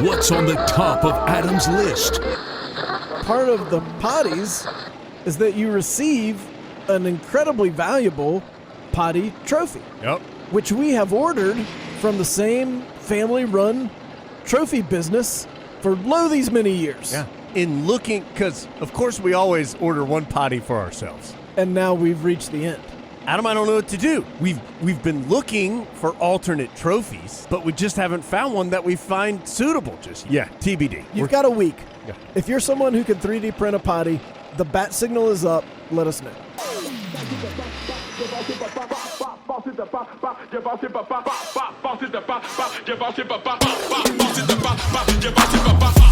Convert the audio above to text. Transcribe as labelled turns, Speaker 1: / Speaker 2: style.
Speaker 1: What's on the top of Adam's list?
Speaker 2: Part of the Poddies is that you receive an incredibly valuable Poddy trophy.
Speaker 3: Yep.
Speaker 2: Which we have ordered from the same family-run trophy business for these many years.
Speaker 3: Yeah. In looking, because of course we always order one Poddy for ourselves.
Speaker 2: And now we've reached the end.
Speaker 3: Adam, I don't know what to do. We've been looking for alternate trophies, but we just haven't found one that we find suitable just yet. Yeah, TBD.
Speaker 2: You've got a week.
Speaker 3: Yeah.
Speaker 2: If you're someone who can 3D print a Poddy, the bat signal is up. Let us know.
Speaker 4: Give